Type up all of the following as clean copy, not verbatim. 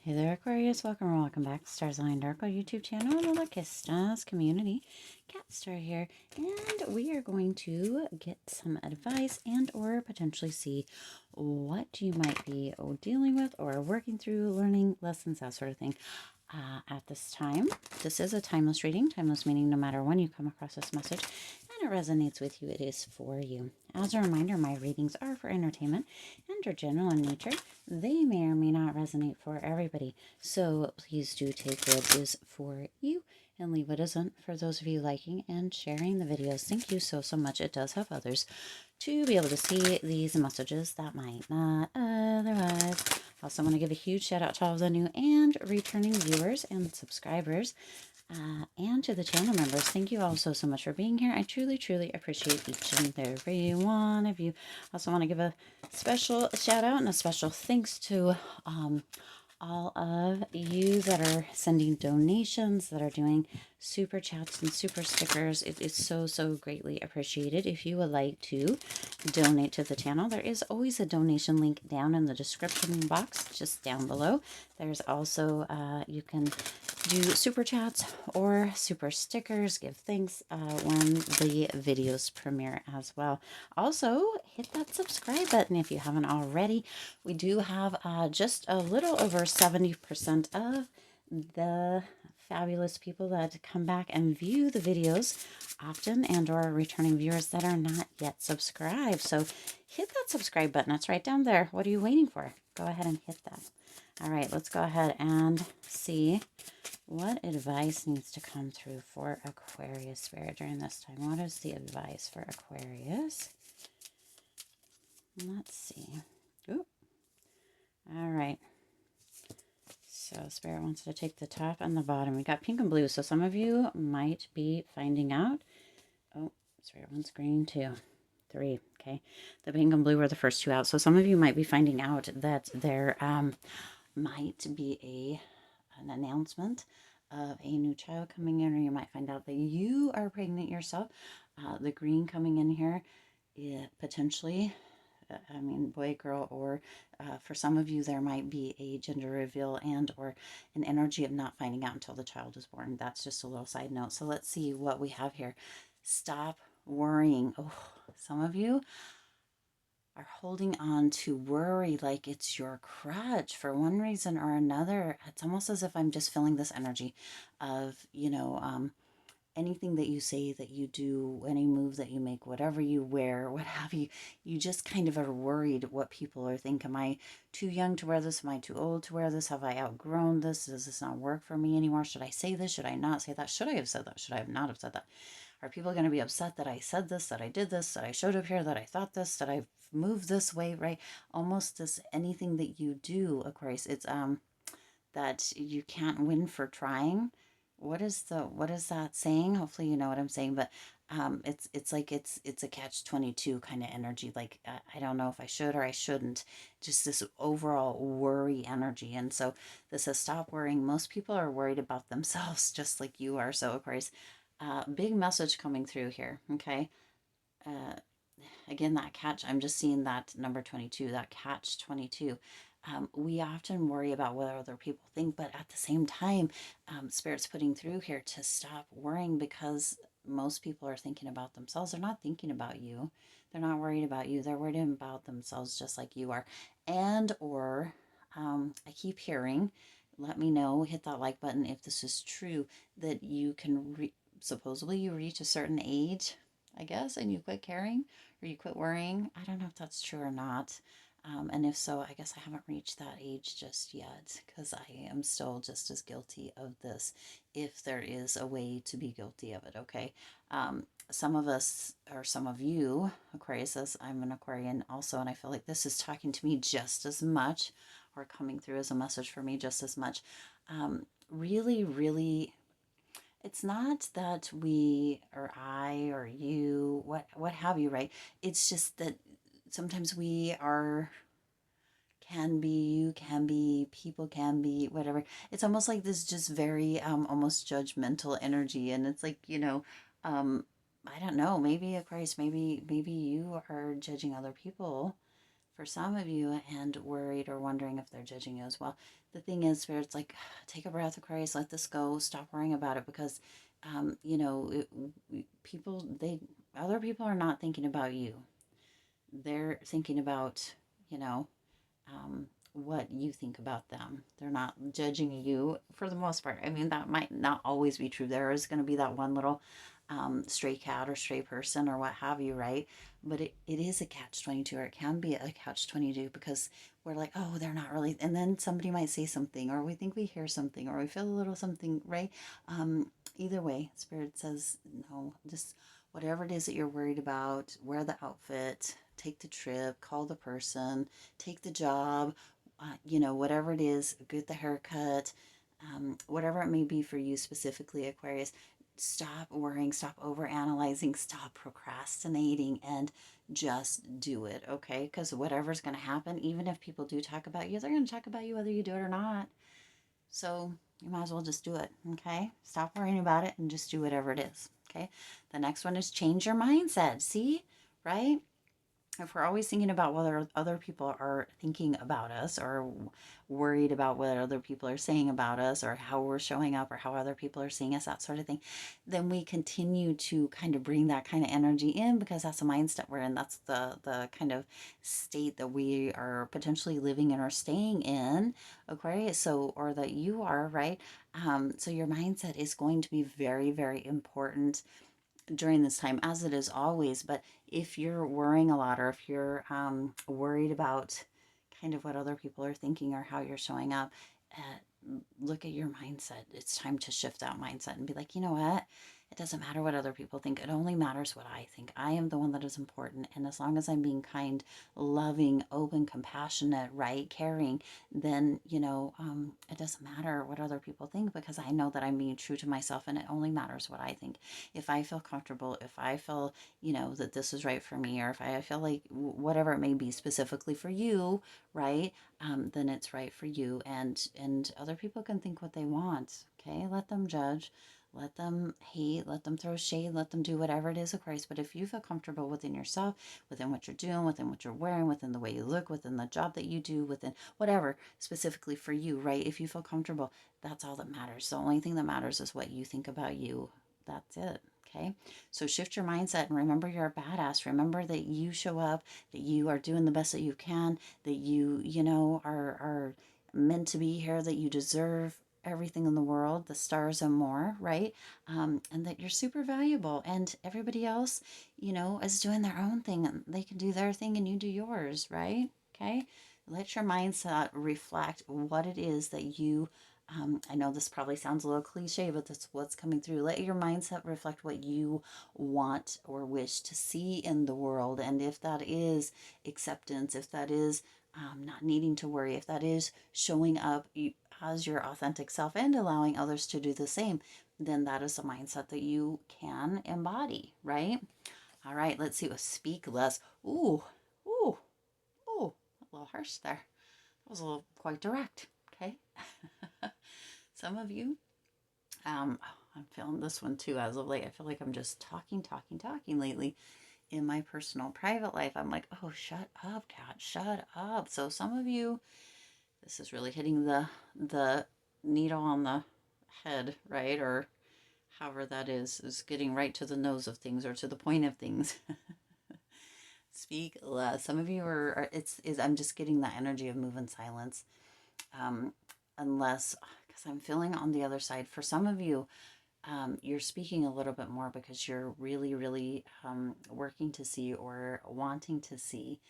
Hey there, Aquarius. Welcome or welcome back to Stars Aligned Oracle YouTube channel, the Luckystars community. Cat Star here, and we are going to get some advice and or potentially see what you might be dealing with or working through, learning lessons, that sort of thing. At this time, this is a timeless reading. Timeless meaning no matter when you come across this message and it resonates with you, it is for you. As a reminder, my readings are for entertainment and are general in nature. They may or may not resonate for everybody, so please do take what is for you and leave what isn't. For those of you liking and sharing the videos, thank you so much. It does help others to be able to see these messages that might not otherwise. Also want to give a huge shout out to all the new and returning viewers and subscribers, and to the channel members. Thank you all so much for being here. I truly appreciate each and every one of you. Also want to give a special shout out and a special thanks to all of you that are sending donations, that are doing super chats and super stickers. It is so greatly appreciated. If you would like to donate to the channel, there is always a donation link down in the description box, just down below. There's also, you can do super chats or super stickers, give thanks when the videos premiere as well. Also, hit that subscribe button if you haven't already. We do have just a little over 70% of the fabulous people that come back and view the videos often, and or returning viewers that are not yet subscribed. So hit that subscribe button. It's right down there. What are you waiting for? Go ahead and hit that. All right, let's go ahead and see what advice needs to come through for Aquarius Spirit during this time. What is the advice for Aquarius? Let's see. Ooh. All right. So Spirit wants to take the top and the bottom. We got pink and blue. So some of you might be finding out. Oh, Spirit wants green too. 3. Okay. The pink and blue were the first two out. So some of you might be finding out that there might be an announcement of a new child coming in, or you might find out that you are pregnant yourself. The green coming in here, potentially, I mean, boy, girl, or for some of you, there might be a gender reveal and or an energy of not finding out until the child is born. That's just a little side note. So let's see what we have here. Stop worrying. Oh, some of you are holding on to worry like it's your crutch for one reason or another. It's almost as if I'm just feeling this energy of, anything that you say, that you do, any move that you make, whatever you wear, what have you, you just kind of are worried what people are thinking. Am I too young to wear this? Am I too old to wear this? Have I outgrown this? Does this not work for me anymore? Should I say this? Should I not say that? Should I have said that? Should I have not have said that? Are people going to be upset that I said this, that I did this, that I showed up here, that I thought this, that I've moved this way, right? Almost as anything that you do, Aquarius, it's that you can't win for trying. What is that saying? Hopefully you know what I'm saying, but it's like it's a catch-22 kind of energy. Like I don't know if I should or I shouldn't. Just this overall worry energy. And so this says stop worrying. Most people are worried about themselves, just like you are. So Aquarius, big message coming through here. Okay. Uh, Again, that catch, I'm just seeing that number 22, that catch 22. We often worry about what other people think, but at the same time, Spirit's putting through here to stop worrying, because most people are thinking about themselves. They're not thinking about you. They're not worried about you. They're worried about themselves, just like you are. And or I keep hearing, let me know, hit that like button if this is true, that you can supposedly you reach a certain age, I guess, and you quit caring or you quit worrying. I don't know if that's true or not. And if so, I guess I haven't reached that age just yet, because I am still just as guilty of this, if there is a way to be guilty of it, okay? Some of us, or some of you, Aquarius says, I'm an Aquarian also, and I feel like this is talking to me just as much, or coming through as a message for me just as much. Really, it's not that we, or I, or you, what have you, right? It's just that sometimes we are, can be, you can be, people can be, whatever. It's almost like this just very almost judgmental energy. And it's like, I don't know, maybe Aquarius, maybe you are judging other people for some of you, and worried or wondering if they're judging you as well. The thing is, Spirit's like, take a breath, Aquarius, let this go, stop worrying about it, because, you know, other people are not thinking about you. They're thinking about, you know, what you think about them. They're not judging you for the most part. I mean, that might not always be true. There is going to be that one little stray cat or stray person or what have you, right? But it is a catch-22, or it can be a catch-22, because we're like, oh, they're not really. And then somebody might say something, or we think we hear something, or we feel a little something, right? Either way, Spirit says, no, just whatever it is that you're worried about, wear the outfit, take the trip, call the person, take the job, you know, whatever it is, get the haircut, whatever it may be for you specifically, Aquarius. Stop worrying, stop over analyzing, stop procrastinating, and just do it, okay? Because whatever's going to happen, even if people do talk about you, they're going to talk about you whether you do it or not. So you might as well just do it, okay? Stop worrying about it and just do whatever it is, okay? The next one is change your mindset. See, right? If we're always thinking about what other people are thinking about us, or worried about what other people are saying about us, or how we're showing up, or how other people are seeing us, that sort of thing, then we continue to kind of bring that kind of energy in, because that's the mindset we're in. That's the kind of state that we are potentially living in or staying in, Aquarius. So, or that you are, right? So your mindset is going to be very, very important during this time, as it is always. But if you're worrying a lot, or if you're worried about kind of what other people are thinking or how you're showing up, look at your mindset. It's time to shift that mindset and be like, you know what? It doesn't matter what other people think. It only matters what I think. I am the one that is important. And as long as I'm being kind, loving, open, compassionate, right, caring, then, you know, it doesn't matter what other people think, because I know that I'm being true to myself, and it only matters what I think. If I feel comfortable, if I feel, you know, that this is right for me, or if I feel like whatever it may be specifically for you, right, then it's right for you. And other people can think what they want, okay? Let them judge, let them hate, let them throw shade, let them do whatever it is, of course. But if you feel comfortable within yourself, within what you're doing, within what you're wearing, within the way you look, within the job that you do, within whatever specifically for you, right? If you feel comfortable, that's all that matters. The only thing that matters is what you think about you. That's it. Okay. So shift your mindset and remember you're a badass. Remember that you show up, that you are doing the best that you can, that you know, are meant to be here, that you deserve everything in the world, the stars and more, right? And that you're super valuable, and everybody else, you know, is doing their own thing, and they can do their thing and you do yours, right? Okay. Let your mindset reflect what it is that you I know this probably sounds a little cliche, but that's what's coming through. Let your mindset reflect what you want or wish to see in the world. And if that is acceptance, if that is not needing to worry, if that is showing up as your authentic self and allowing others to do the same, then that is a mindset that you can embody, right? All right, let's see what speak less. Ooh, ooh, ooh, a little harsh there. That was a little quite direct. Okay. Some of you, I'm feeling this one too as of late. I feel like I'm just talking lately in my personal private life. I'm like, oh, shut up, cat, shut up. So some of you, this is really hitting the needle on the head, right? Or however that is getting right to the nose of things, or to the point of things. Speak less. Some of you I'm just getting that energy of move in silence. Unless, because I'm feeling on the other side, for some of you, you're speaking a little bit more because you're really, really working to see or wanting to see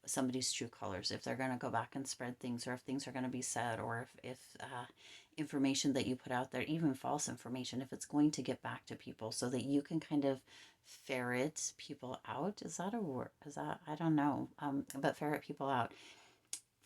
somebody's true colors, if they're going to go back and spread things, or if things are going to be said, or if information that you put out there, even false information, if it's going to get back to people, so that you can kind of ferret people out. Is that a word? Is that, I don't know, but ferret people out.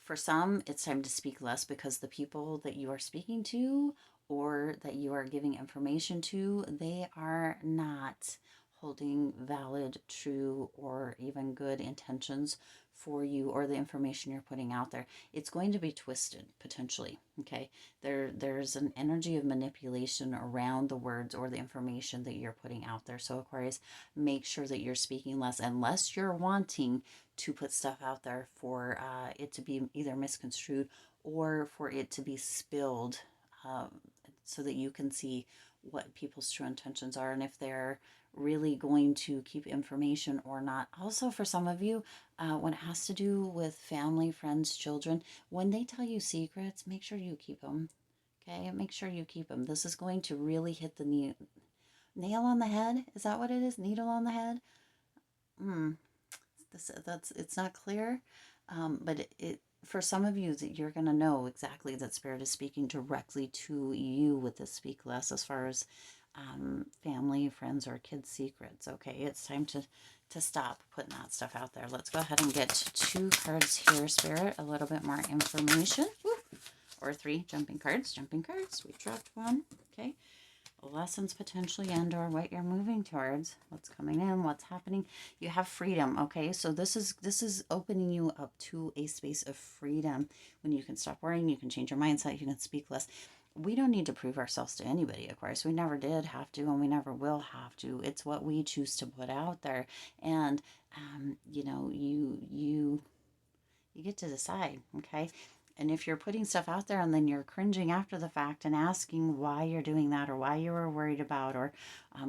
For some, it's time to speak less, because the people that you are speaking to or that you are giving information to, they are not holding valid, true, or even good intentions for you or the information you're putting out there. It's going to be twisted potentially. Okay. There's an energy of manipulation around the words or the information that you're putting out there. So Aquarius, make sure that you're speaking less, unless you're wanting to put stuff out there for it to be either misconstrued or for it to be spilled, so that you can see what people's true intentions are and if they're really going to keep information or not. Also, for some of you, when it has to do with family, friends, children, when they tell you secrets, make sure you keep them. Okay, make sure you keep them. This is going to really hit the nail on the head. Is that what it is? Needle on the head? It's not clear, but it for some of you that you're going to know exactly that Spirit is speaking directly to you with this speak less, as far as family, friends, or kids' secrets. Okay, it's time to stop putting that stuff out there. Let's go ahead and get 2 cards here, Spirit. A little bit more information. Woo! Or 3 jumping cards. Jumping cards. We dropped 1. Okay. Lessons potentially, and or what you're moving towards, what's coming in, what's happening. You have freedom. Okay, so this is opening you up to a space of freedom when you can stop worrying, you can change your mindset, you can speak less. We don't need to prove ourselves to anybody, of course. We never did have to, and we never will have to. It's what we choose to put out there. And you know, you get to decide. Okay, and if you're putting stuff out there and then you're cringing after the fact and asking why you're doing that, or why you were worried about, or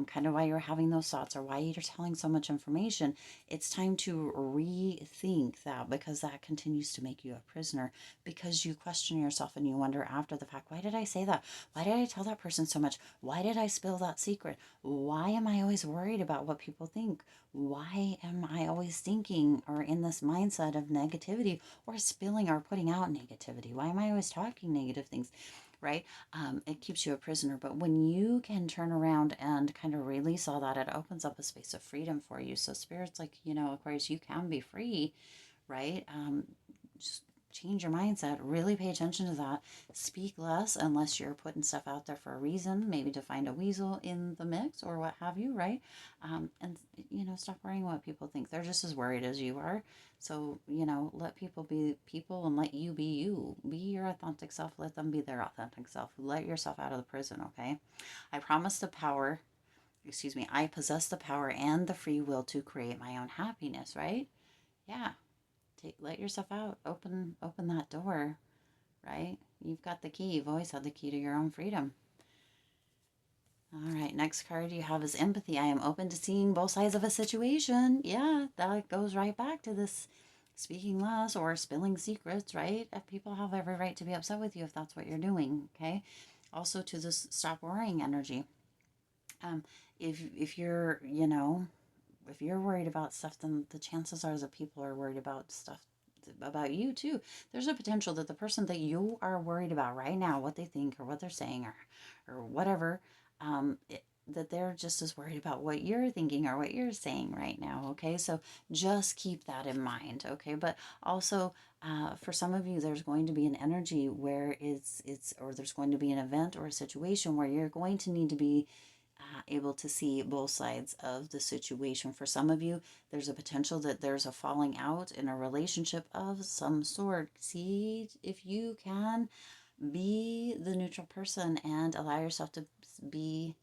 kind of why you're having those thoughts, or why you're telling so much information, it's time to rethink that, because that continues to make you a prisoner, because you question yourself and you wonder after the fact, why did I say that? Why did I tell that person so much? Why did I spill that secret? Why am I always worried about what people think? Why am I always thinking or in this mindset of negativity, or spilling or putting out negativity? Why am I always talking negative things? Right? It keeps you a prisoner. But when you can turn around and kind of release all that, it opens up a space of freedom for you. So Spirit's like, you know, Aquarius, you can be free, right? Just change your mindset, really pay attention to that. Speak less unless you're putting stuff out there for a reason, maybe to find a weasel in the mix or what have you, right? And you know, stop worrying what people think. They're just as worried as you are. So, you know, let people be people and let you be you. Be your authentic self. Let them be their authentic self. Let yourself out of the prison, okay? I promise the power, excuse me, I possess the power and the free will to create my own happiness, right? Yeah. Let yourself out. Open that door, right? You've got the key. You've always had the key to your own freedom. All right, next card you have is empathy. I am open to seeing both sides of a situation. Yeah, that goes right back to this speaking less or spilling secrets, right? People have every right to be upset with you if that's what you're doing, okay? Also to this stop worrying energy. If you're, you know, if you're worried about stuff, then the chances are that people are worried about stuff about you too. There's a potential that the person that you are worried about right now, what they think or what they're saying, or whatever, that they're just as worried about what you're thinking or what you're saying right now. Okay, so just keep that in mind. Okay, but also for some of you, there's going to be an energy where or there's going to be an event or a situation where you're going to need to be able to see both sides of the situation. For some of you, there's a potential that there's a falling out in a relationship of some sort. See if you can be the neutral person and allow yourself to be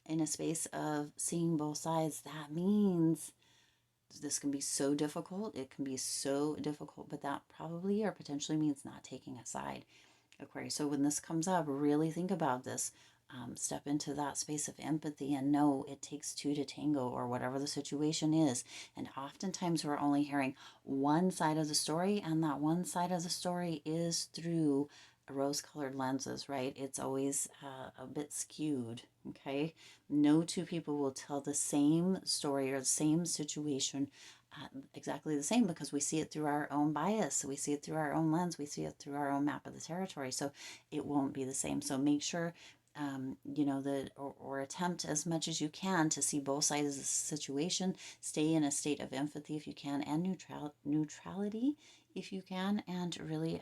in a space of seeing both sides. That means this can be so difficult. It can be so difficult, but that probably or potentially means not taking a side. Aquarius. So when this comes up, really think about this. Step into that space of empathy and know it takes 2 to tango, or whatever the situation is. And oftentimes we're only hearing one side of the story, and that one side of the story is through rose-colored lenses, right? It's always a bit skewed, okay? No 2 people will tell the same story or the same situation exactly the same, because we see it through our own bias, we see it through our own lens, we see it through our own map of the territory, so it won't be the same. So make sure you know that, or attempt as much as you can to see both sides of the situation. Stay in a state of empathy if you can, and neutrality if you can, and really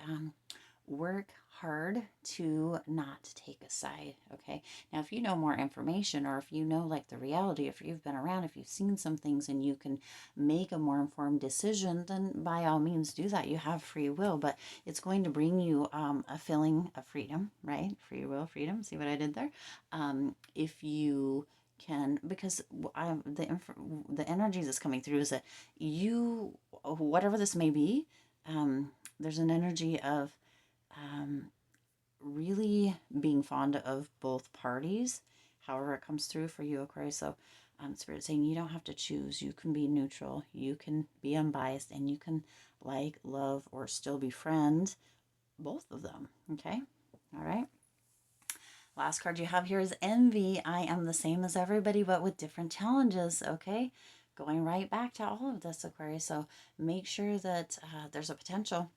work hard to not take a side. Okay, now if you know more information, or if you know like the reality, if you've been around, if you've seen some things and you can make a more informed decision, then by all means do that. You have free will, but it's going to bring you a feeling of freedom, right? Free will, freedom. See what I did there? If you can, because the energy that's coming through is that you, whatever this may be, there's an energy of really being fond of both parties, however it comes through for you, Aquarius. So Spirit saying you don't have to choose. You can be neutral. You can be unbiased, and you can like, love, or still befriend both of them. Okay? All right. Last card you have here is envy. I am the same as everybody, but with different challenges. Okay? Going right back to all of this, Aquarius. So make sure that there's a potential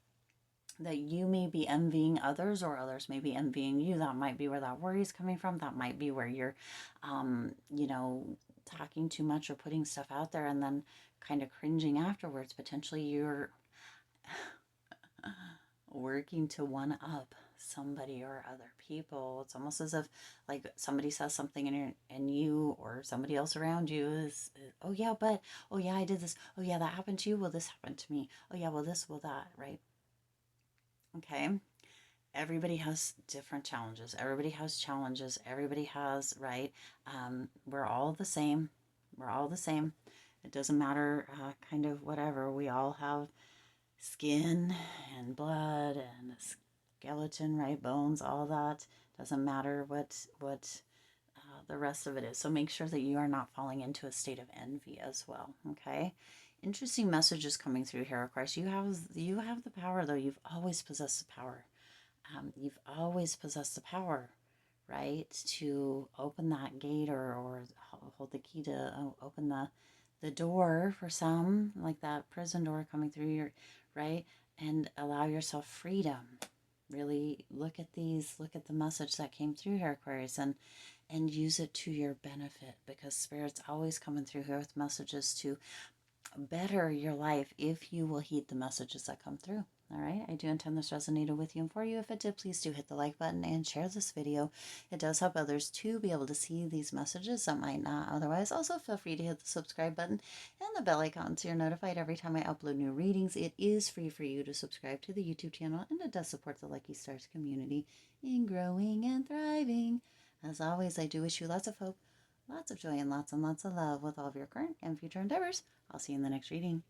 that you may be envying others, or others may be envying you. That might be where that worry is coming from. That might be where you're, you know, talking too much or putting stuff out there and then kind of cringing afterwards. Potentially you're working to one up somebody or other people. It's almost as if like somebody says something and you or somebody else around you is, oh yeah, but, oh yeah, I did this. Oh yeah, that happened to you. Well, this happened to me. Oh yeah, well, this, well, that, right? Okay. Everybody has different challenges. Everybody has challenges. Everybody has, right? We're all the same. We're all the same. It doesn't matter, kind of whatever. We all have skin and blood and a skeleton, right? Bones, all that. Doesn't matter what the rest of it is. So make sure that you are not falling into a state of envy as well. Okay. Interesting messages coming through here. Of course, you have the power, though. You've always possessed the power. You've always possessed the power, right, to open that gate, or hold the key to open the door for some, like that prison door coming through your, right, and allow yourself freedom. Really look at the message that came through here, Aquarius, and use it to your benefit, because Spirit's always coming through here with messages to better your life if you will heed the messages that come through. All right, I do intend this resonated with you and for you. If it did, please do hit the like button and share this video. It does help others to be able to see these messages that might not otherwise. Also, feel free to hit the subscribe button and the bell icon so you're notified every time I upload new readings. It is free for you to subscribe to the YouTube channel, and it does support the Lucky Stars community in growing and thriving. As always, I do wish you lots of hope, lots of joy, and lots of love with all of your current and future endeavors. I'll see you in the next reading.